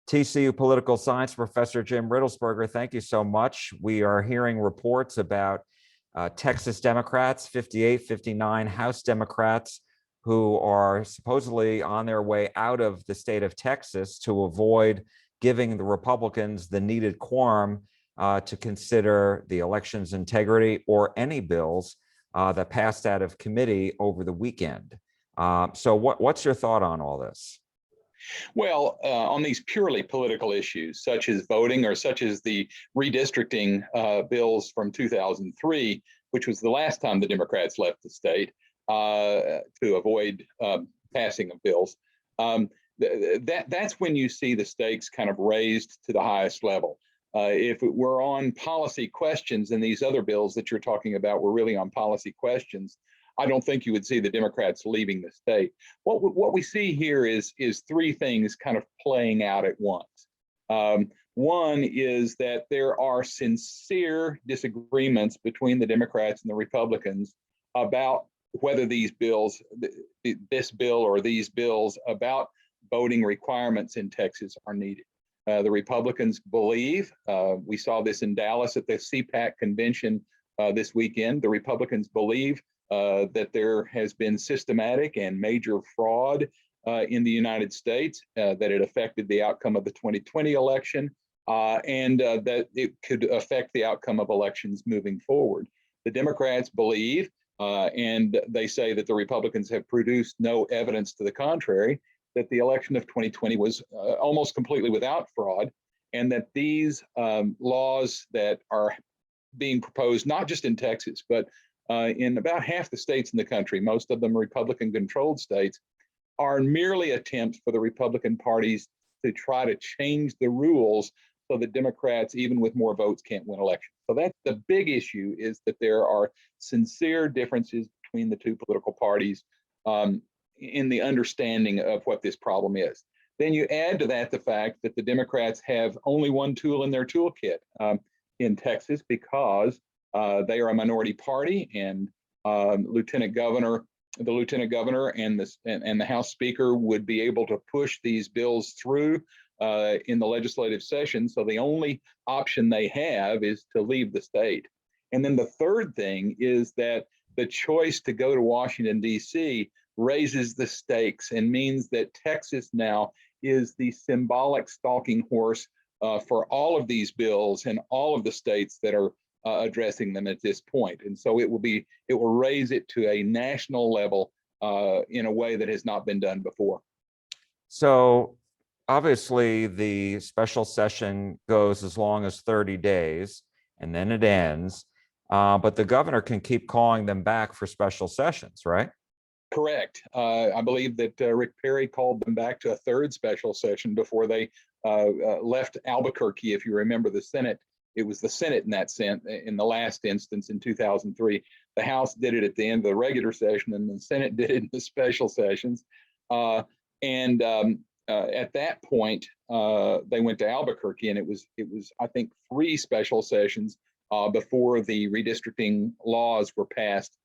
TCU political science professor Jim Riddlesperger, thank you so much. We are hearing reports about Texas Democrats, 58, 59 House Democrats who are supposedly on their way out of the state of Texas to avoid giving the Republicans the needed quorum to consider the election's integrity or any bills that passed out of committee over the weekend. So what's your thought on all this? Well, on these purely political issues, such as voting or such as the redistricting bills from 2003, which was the last time the Democrats left the state to avoid passing of bills, that's when you see the stakes kind of raised to the highest level. If it were on policy questions, and these other bills that you're talking about were really on policy questions, I don't think you would see the Democrats leaving the state. What we see here is three things kind of playing out at once. One is that there are sincere disagreements between the Democrats and the Republicans about whether these bills, this bill or these bills about voting requirements in Texas are needed. The Republicans believe, we saw this in Dallas at the CPAC convention this weekend, the Republicans believe that there has been systematic and major fraud in the United States, that it affected the outcome of the 2020 election, and that it could affect the outcome of elections moving forward. The Democrats believe, and they say that the Republicans have produced no evidence to the contrary, that the election of 2020 was almost completely without fraud, and that these laws that are being proposed, not just in Texas, but in about half the states in the country, most of them Republican-controlled states, are merely attempts for the Republican parties to try to change the rules so that Democrats, even with more votes, can't win elections. So that's the big issue, is that there are sincere differences between the two political parties in the understanding of what this problem is. Then you add to that the fact that the Democrats have only one tool in their toolkit in Texas, because they are a minority party, and the lieutenant governor and the House Speaker would be able to push these bills through in the legislative session. So the only option they have is to leave the state. And then the third thing is that the choice to go to Washington, D.C. raises the stakes and means that Texas now is the symbolic stalking horse for all of these bills and all of the states that are addressing them at this point. And so it will raise it to a national level in a way that has not been done before. So obviously the special session goes as long as 30 days and then it ends, but the governor can keep calling them back for special sessions, right? Correct. I believe that Rick Perry called them back to a third special session before they left Albuquerque. If you remember the Senate, it was the Senate in that sense, in the last instance in 2003. The House did it at the end of the regular session, and the Senate did it in the special sessions. At that point, they went to Albuquerque, and it was I think 3 special sessions before the redistricting laws were passed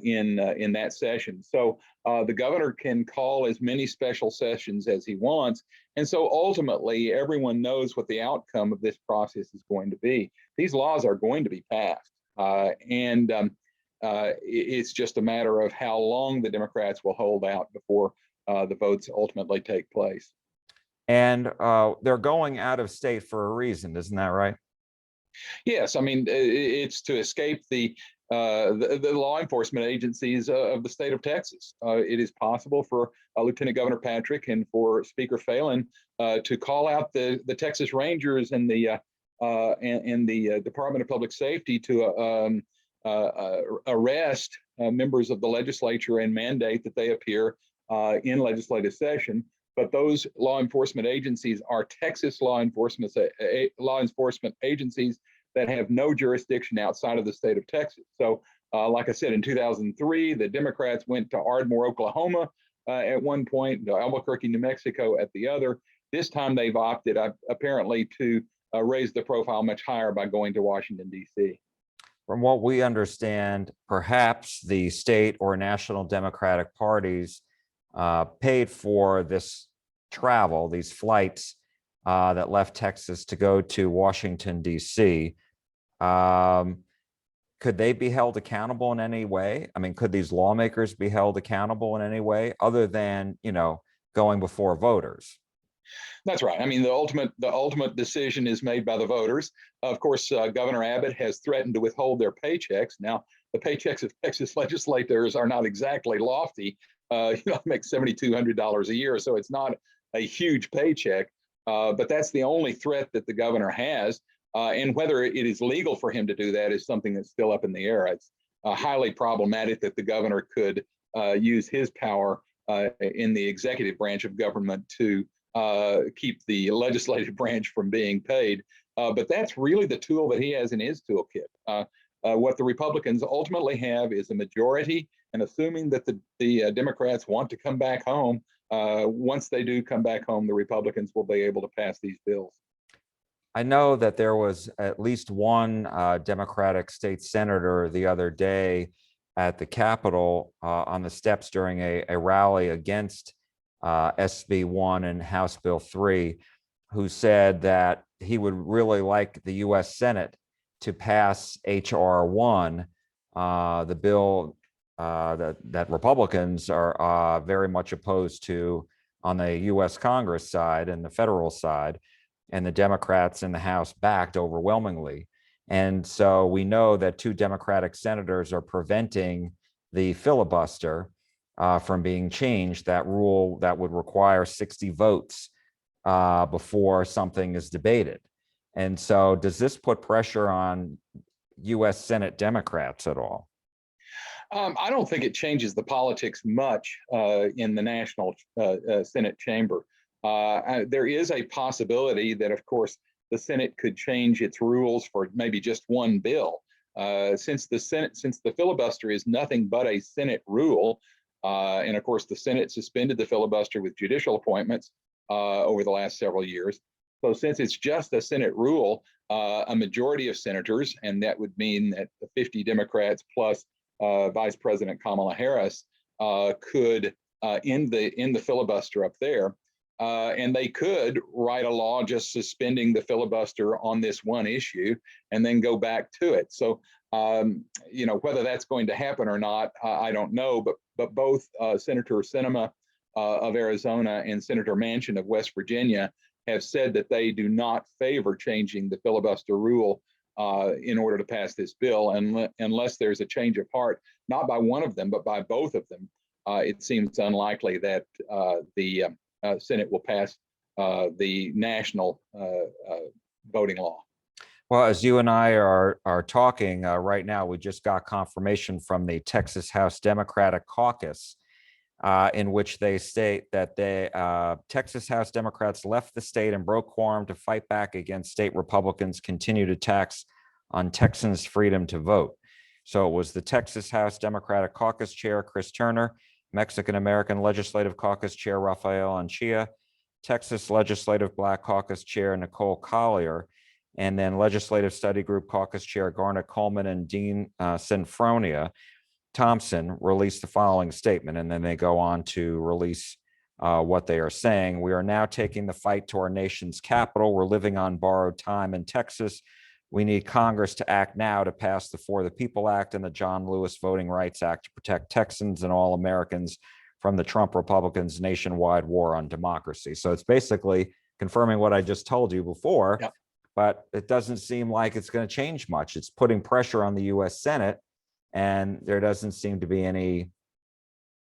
in that session. So the governor can call as many special sessions as he wants. And so ultimately, everyone knows what the outcome of this process is going to be. These laws are going to be passed. It's just a matter of how long the Democrats will hold out before the votes ultimately take place. And they're going out of state for a reason, isn't that right? Yes, I mean, it's to escape the law enforcement agencies of the state of Texas. It is possible for Lieutenant Governor Patrick and for Speaker Phelan to call out the Texas Rangers and the Department of Public Safety to arrest members of the legislature and mandate that they appear in legislative session. But those law enforcement agencies are Texas law enforcement agencies that have no jurisdiction outside of the state of Texas. So like I said, in 2003, the Democrats went to Ardmore, Oklahoma at one point, to Albuquerque, New Mexico at the other. This time they've opted apparently to raise the profile much higher by going to Washington, D.C. From what we understand, perhaps the state or national Democratic parties paid for this travel, these flights, that left Texas to go to Washington, D.C. Could they be held accountable in any way? I mean, could these lawmakers be held accountable in any way other than, going before voters? That's right. I mean, the ultimate decision is made by the voters. Of course, Governor Abbott has threatened to withhold their paychecks. Now, the paychecks of Texas legislators are not exactly lofty. Make $7,200 a year, so it's not a huge paycheck. But that's the only threat that the governor has. And whether it is legal for him to do that is something that's still up in the air. It's highly problematic that the governor could use his power in the executive branch of government to keep the legislative branch from being paid. But that's really the tool that he has in his toolkit. What the Republicans ultimately have is a majority, and assuming that the Democrats want to come back home, once they do come back home, the Republicans will be able to pass these bills. I know that there was at least one Democratic state senator the other day at the Capitol on the steps during a rally against SB 1 and House Bill 3, who said that he would really like the U.S. Senate to pass H.R. 1, the bill that Republicans are very much opposed to on the U.S. Congress side and the federal side, and the Democrats in the House backed overwhelmingly. And so we know that two Democratic senators are preventing the filibuster from being changed, that rule that would require 60 votes before something is debated. And so does this put pressure on U.S. Senate Democrats at all? I don't think it changes the politics much in the national Senate chamber. There is a possibility that, of course, the Senate could change its rules for maybe just one bill. Since the filibuster is nothing but a Senate rule, and of course the Senate suspended the filibuster with judicial appointments over the last several years. So since it's just a Senate rule, a majority of senators, and that would mean that the 50 Democrats plus Vice President Kamala Harris could end the filibuster up there. And they could write a law just suspending the filibuster on this one issue and then go back to it. So, whether that's going to happen or not, I don't know. But both Senator Sinema of Arizona and Senator Manchin of West Virginia have said that they do not favor changing the filibuster rule in order to pass this bill, unless there's a change of heart, not by one of them, but by both of them. It seems unlikely that the Senate will pass the national voting law. Well, as you and I are talking right now, we just got confirmation from the Texas House Democratic Caucus, in which they state that the Texas House Democrats left the state and broke quorum to fight back against state Republicans' continued attacks on Texans' freedom to vote. So it was the Texas House Democratic Caucus Chair, Chris Turner, Mexican-American Legislative Caucus Chair, Rafael Anchia, Texas Legislative Black Caucus Chair, Nicole Collier, and then Legislative Study Group Caucus Chair, Garnet Coleman, and Dean Sinfronia Thompson released the following statement, and then they go on to release what they are saying. We are now taking the fight to our nation's capital. We're living on borrowed time in Texas. We need Congress to act now to pass the For the People Act and the John Lewis Voting Rights Act to protect Texans and all Americans from the Trump Republicans' nationwide war on democracy. So it's basically confirming what I just told you before, Yep. But it doesn't seem like it's going to change much. It's putting pressure on the U.S. Senate, and there doesn't seem to be any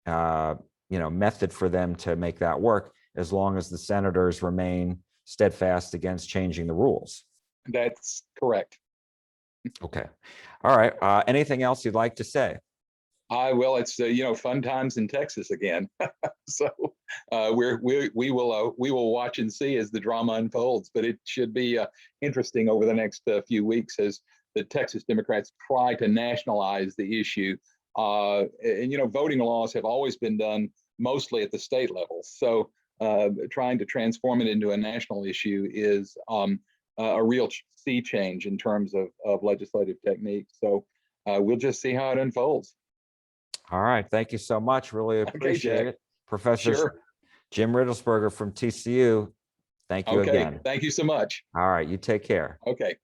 method for them to make that work as long as the senators remain steadfast against changing the rules. That's correct. Okay. All right. Anything else you'd like to say? Well, it's fun times in Texas again. So we will watch and see as the drama unfolds. But it should be interesting over the next few weeks as the Texas Democrats try to nationalize the issue. Voting laws have always been done mostly at the state level. So trying to transform it into a national issue is a real sea change in terms of legislative technique. So we'll just see how it unfolds. All right. Thank you so much. Really appreciate it. Professor Sure. Jim Riddlesperger from TCU. Thank you Okay, again. thank you so much. All right, you take care. Okay.